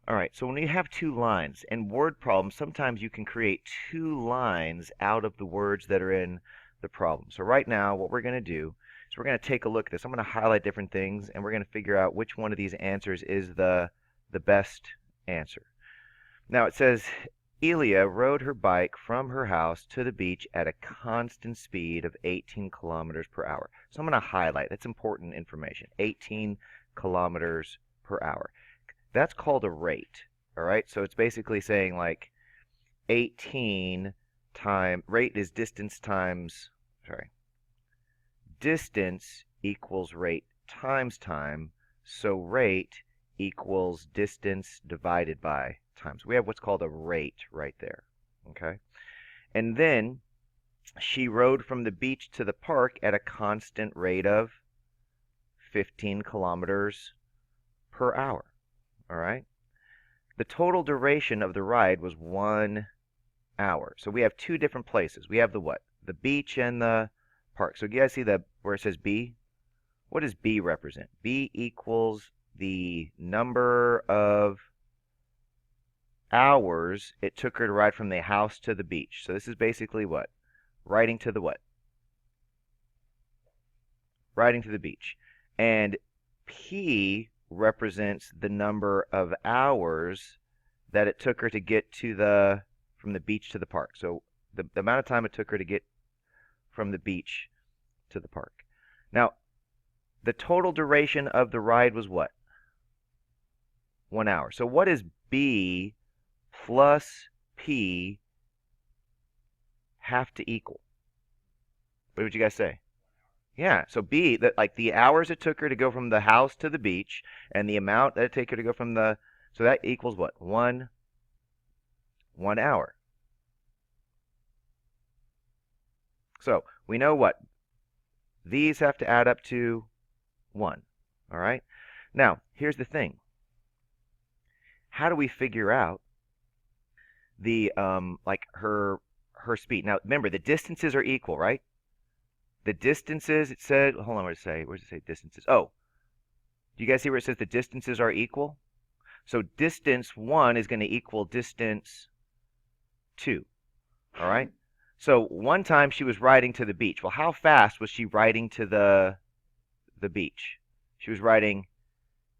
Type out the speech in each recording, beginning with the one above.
All right, so when you have two lines, in word problems, sometimes you can create two lines out of the words that are in the problem. So right now, what we're going to do is we're going to take a look at this. I'm going to highlight different things, and we're going to figure out which one of these answers is the best answer. Now it says, Elia rode her bike from her house to the beach at a constant speed of 18 kilometers per hour. So I'm going to highlight. That's important information. 18 kilometers per hour. That's called a rate. All right. So it's basically saying like 18 time rate is distance times, sorry, distance equals rate times time. So rate equals distance divided by time. So we have what's called a rate right there. Okay. And then she rode from the beach to the park at a constant rate of 15 kilometers per hour. All right. The total duration of the ride was 1 hour. So we have two different places. We have the what? The beach and the park. So you guys see where it says B? What does B represent? B equals the number of hours it took her to ride from the house to the beach. So this is basically what? Riding to the what? Riding to the beach. And P represents the number of hours that it took her to get to from the beach to the park. So the amount of time it took her to get from the beach to the park. Now, the total duration of the ride was what? 1 hour. So what is B plus P have to equal? What would you guys say? Yeah, so B, like the hours it took her to go from the house to the beach, and the amount that it took her to go from so that equals what? 1 hour. So we know what? These have to add up to 1. All right? Now, here's the thing. How do we figure out the like her speed? Now, remember, the distances are equal, right? The distances, it said, hold on, where does it say distances? Oh, do you guys see where it says the distances are equal? So distance 1 is going to equal distance 2. All right? So one time she was riding to the beach. Well, how fast was she riding to the beach? She was riding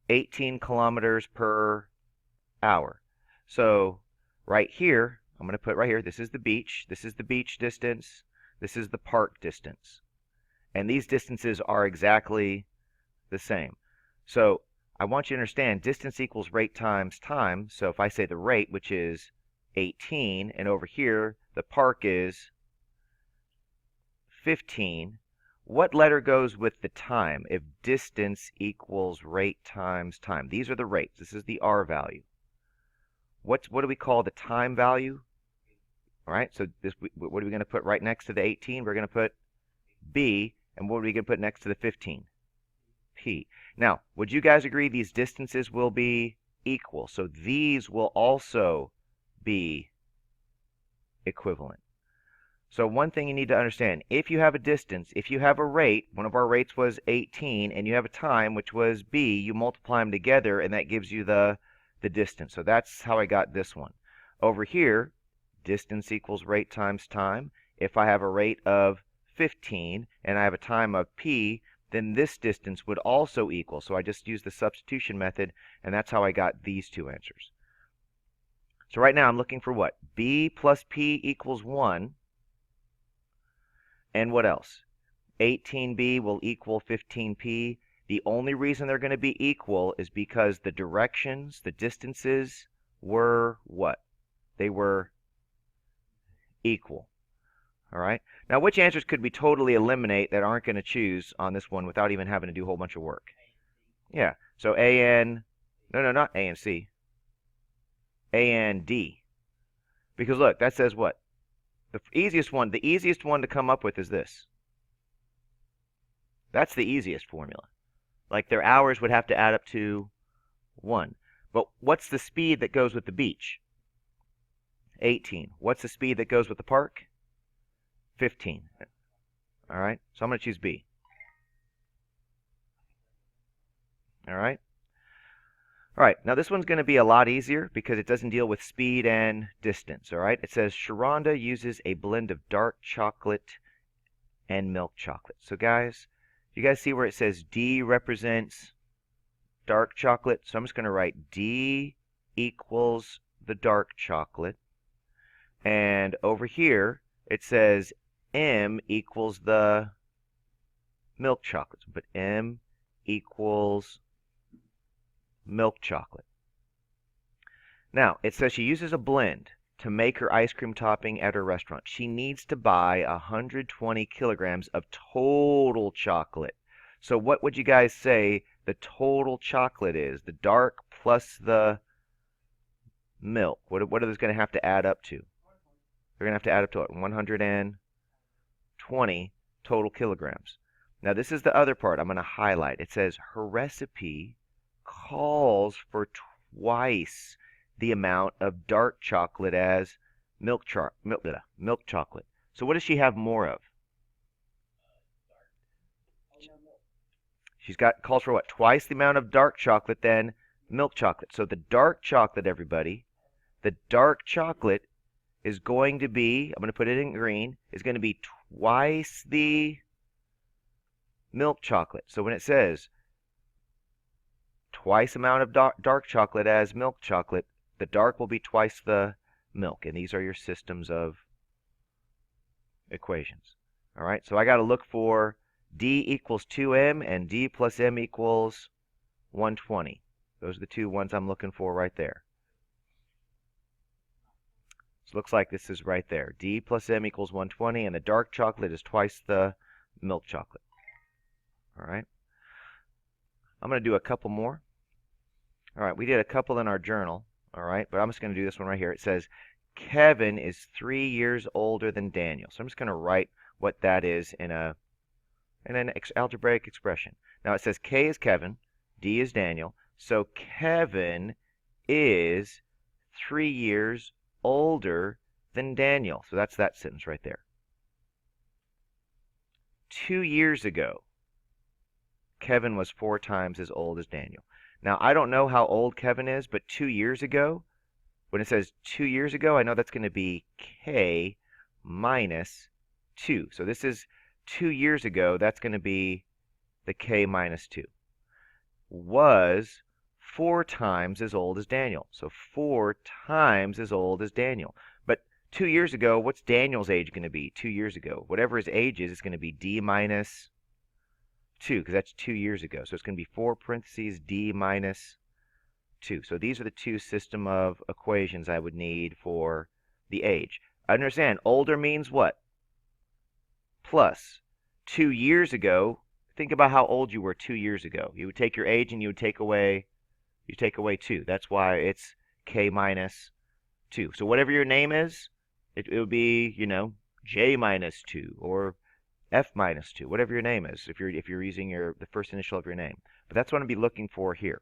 18 kilometers per hour. So right here, I'm going to put right here, this is the beach. This is the beach distance. This is the park distance. And these distances are exactly the same. So I want you to understand distance equals rate times time. So if I say the rate, which is 18, and over here the park is 15, what letter goes with the time if distance equals rate times time? These are the rates. This is the R value. What do we call the time value? All right, so what are we going to put right next to the 18? We're going to put B, and what are we going to put next to the 15? P. Now, would you guys agree these distances will be equal? So these will also be equivalent. So one thing you need to understand, if you have a distance, if you have a rate, one of our rates was 18, and you have a time, which was B, you multiply them together, and that gives you the distance. So that's how I got this one. Over here, distance equals rate times time. If I have a rate of 15 and I have a time of P, then this distance would also equal. So I just used the substitution method, and that's how I got these two answers. So right now I'm looking for what? B plus P equals 1. And what else? 18B will equal 15P. The only reason they're going to be equal is because the directions, the distances, were what? They were equal. All right. Now, which answers could we totally eliminate that aren't going to choose on this one without even having to do a whole bunch of work? Yeah. So AN, no, not A and C. A and D. Because look, that says what? The easiest one to come up with is this. That's the easiest formula. Like their hours would have to add up to 1. But what's the speed that goes with the beach? 18. What's the speed that goes with the park? 15. All right, so I'm going to choose B. All right. All right, now this one's going to be a lot easier because it doesn't deal with speed and distance, all right? It says Sharonda uses a blend of dark chocolate and milk chocolate. So guys, you guys see where it says D represents dark chocolate? So I'm just going to write D equals the dark chocolate. And over here, it says M equals the milk chocolate. So put M equals milk chocolate. Now, it says she uses a blend to make her ice cream topping at her restaurant. She needs to buy 120 kilograms of total chocolate. So what would you guys say the total chocolate is? The dark plus the milk. What are those going to have to add up to? They're going to have to add up to what? 120 total kilograms. Now, this is the other part I'm going to highlight. It says her recipe calls for twice the amount of dark chocolate as milk chocolate. So what does she have more of? She's got calls for what? Twice the amount of dark chocolate than milk chocolate. So the dark chocolate, everybody, the dark chocolate is going to be, I'm going to put it in green, is going to be twice the milk chocolate. So when it says twice amount of dark chocolate as milk chocolate, the dark will be twice the milk. And these are your systems of equations. All right, so I got to look for D equals 2M and D plus M equals 120. Those are the two ones I'm looking for right there. So it looks like this is right there. D plus M equals 120, and the dark chocolate is twice the milk chocolate. All right. I'm going to do a couple more. All right, we did a couple in our journal. All right, but I'm just going to do this one right here. It says Kevin is 3 years older than Daniel. So I'm just going to write what that is in an algebraic expression. Now it says K is Kevin, D is Daniel. So Kevin is 3 years older than Daniel. So that's that sentence right there. 2 years ago, Kevin was 4 times as old as Daniel. Now, I don't know how old Kevin is, but 2 years ago, when it says 2 years ago, I know that's going to be K minus 2. So this is 2 years ago. That's going to be the K minus 2. Was 4 times as old as Daniel. So 4 times as old as Daniel. But 2 years ago, what's Daniel's age going to be 2 years ago? Whatever his age is, it's going to be D minus 2, because that's 2 years ago. So it's going to be 4 parentheses D minus 2. So these are the two system of equations I would need for the age. Understand, older means what? Plus. 2 years ago, think about how old you were 2 years ago. You would take your age and you would take away 2. That's why it's K minus 2. So whatever your name is, it would be, J minus 2 or F minus 2, whatever your name is, if you're using the first initial of your name. But that's what I'm going to be looking for here.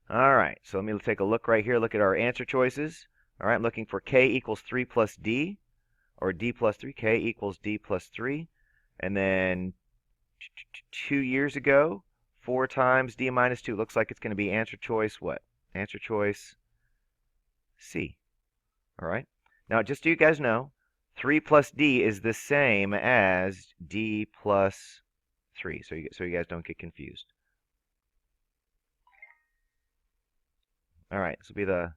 All right, so let me take a look right here. Look at our answer choices. All right, I'm looking for K equals 3 plus D, or D plus 3. K equals D plus 3. And then 2 years ago, 4 times D minus 2. Looks like it's going to be answer choice what? Answer choice C. All right. Now, just so you guys know, 3 plus D is the same as D plus 3, so you guys don't get confused. All right, this will be the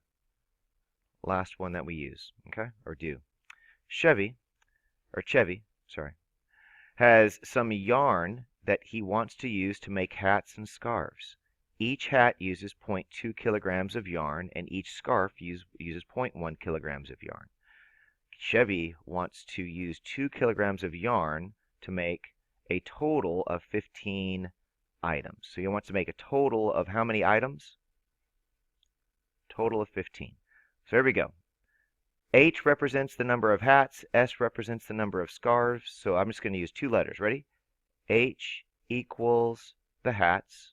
last one that we use, okay, or do. Chevy, has some yarn that he wants to use to make hats and scarves. Each hat uses 0.2 kilograms of yarn, and each scarf uses 0.1 kilograms of yarn. Chevy wants to use 2 kilograms of yarn to make a total of 15 items. So he wants to make a total of how many items? Total of 15. So there we go. H represents the number of hats. S represents the number of scarves. So I'm just going to use 2 letters. Ready? H equals the hats.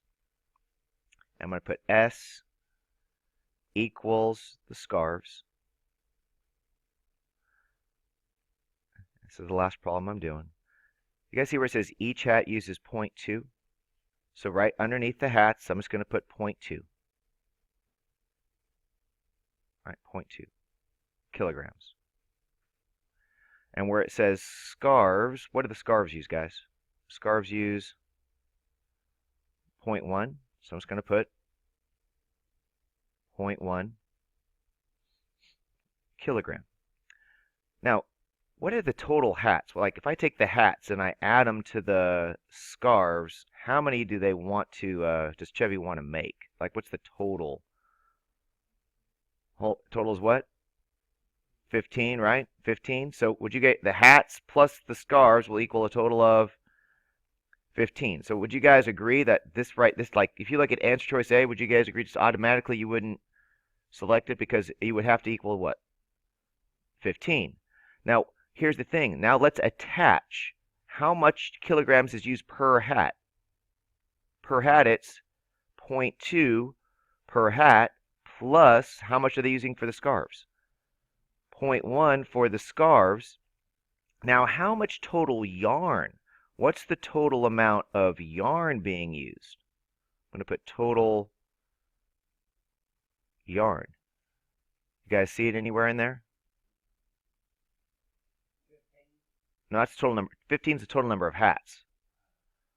I'm going to put S equals the scarves. This is the last problem I'm doing. You guys see where it says each hat uses 0.2? So right underneath the hats, I'm just going to put 0.2. right? 0.2 kilograms. And where it says scarves, what do the scarves use, guys? Scarves use 0.1, so I'm just going to put 0.1 kilogram. Now, what are the total hats? Well, like if I take the hats and I add them to the scarves, how many do they want to, does Chevy want to make? Like what's the total? Total is what? 15, right? 15. So would you get the hats plus the scarves will equal a total of 15. So would you guys agree that this like if you look at answer choice A, would you guys agree just automatically you wouldn't select it because you would have to equal what? 15. Now, here's the thing. Now let's attach how much kilograms is used per hat. Per hat, it's 0.2 per hat plus how much are they using for the scarves? 0.1 for the scarves. Now, how much total yarn? What's the total amount of yarn being used? I'm going to put total yarn. You guys see it anywhere in there? No, that's the total number. 15 is the total number of hats.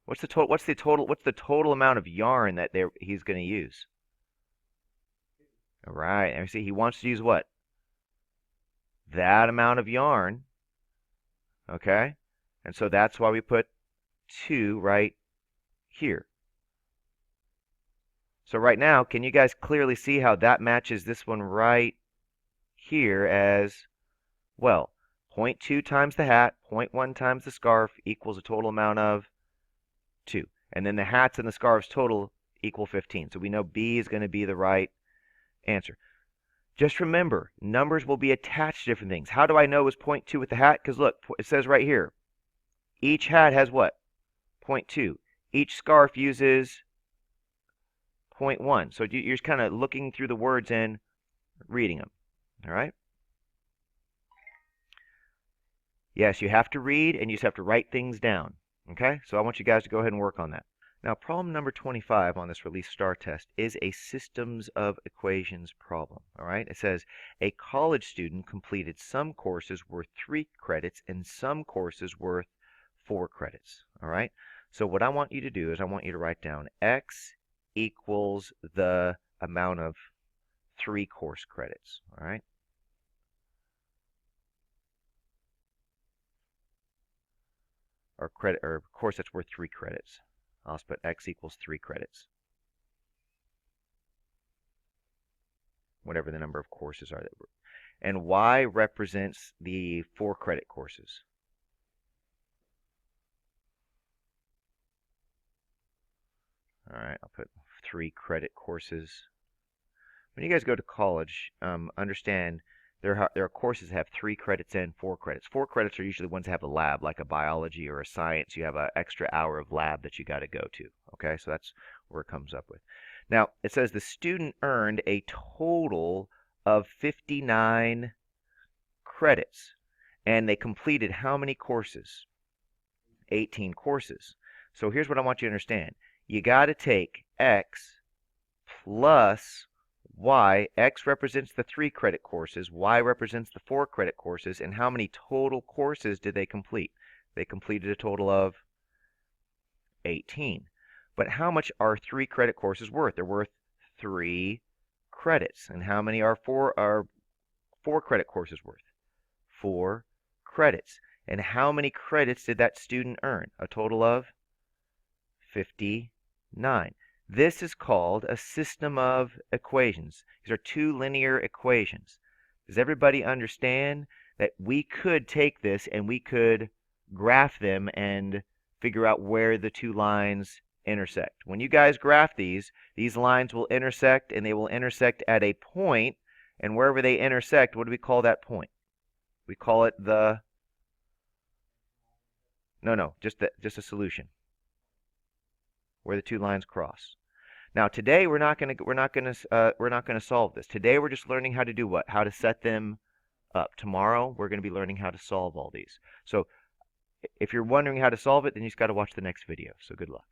What's the total amount of yarn that he's going to use? All right, and see he wants to use what? That amount of yarn. Okay? And so that's why we put 2 right here. So right now, can you guys clearly see how that matches this one right here as well? 0.2 times the hat, 0.1 times the scarf equals a total amount of 2. And then the hats and the scarves total equal 15. So we know B is going to be the right answer. Just remember, numbers will be attached to different things. How do I know it's 0.2 with the hat? Because look, it says right here, each hat has what? 0.2. Each scarf uses 0.1. So you're just kind of looking through the words and reading them. All right? Yes, you have to read and you just have to write things down. Okay? So I want you guys to go ahead and work on that. Now, problem number 25 on this Release Star test is a systems of equations problem. All right? It says a college student completed some courses worth 3 credits and some courses worth 4 credits. All right? So what I want you to do is I want you to write down X equals the amount of 3 course credits. All right? Or course that's worth 3 credits. I'll just put X equals 3 credits. Whatever the number of courses are. And Y represents the 4 credit courses. All right, I'll put 3 credit courses. When you guys go to college, understand there are courses that have 3 credits and 4 credits. 4 credits are usually ones that have a lab, like a biology or a science. You have an extra hour of lab that you got to go to. Okay, so that's where it comes up with. Now, it says the student earned a total of 59 credits, and they completed how many courses? 18 courses. So here's what I want you to understand. You got to take X plus Y. X represents the 3 credit courses. Y represents the 4 credit courses. And how many total courses did they complete? They completed a total of 18. But how much are 3 credit courses worth? They're worth 3 credits. And how many are 4 credit courses worth? 4 credits. And how many credits did that student earn? A total of 59. This is called a system of equations. These are 2 linear equations. Does everybody understand that we could take this and we could graph them and figure out where the 2 lines intersect? When you guys graph these lines will intersect, and they will intersect at a point, and wherever they intersect, what do we call that point? We call it the... No, just a solution where the 2 lines cross. Now today we're not going to solve this. Today we're just learning how to do what? How to set them up. Tomorrow we're going to be learning how to solve all these. So if you're wondering how to solve it, then you just got to watch the next video. So good luck.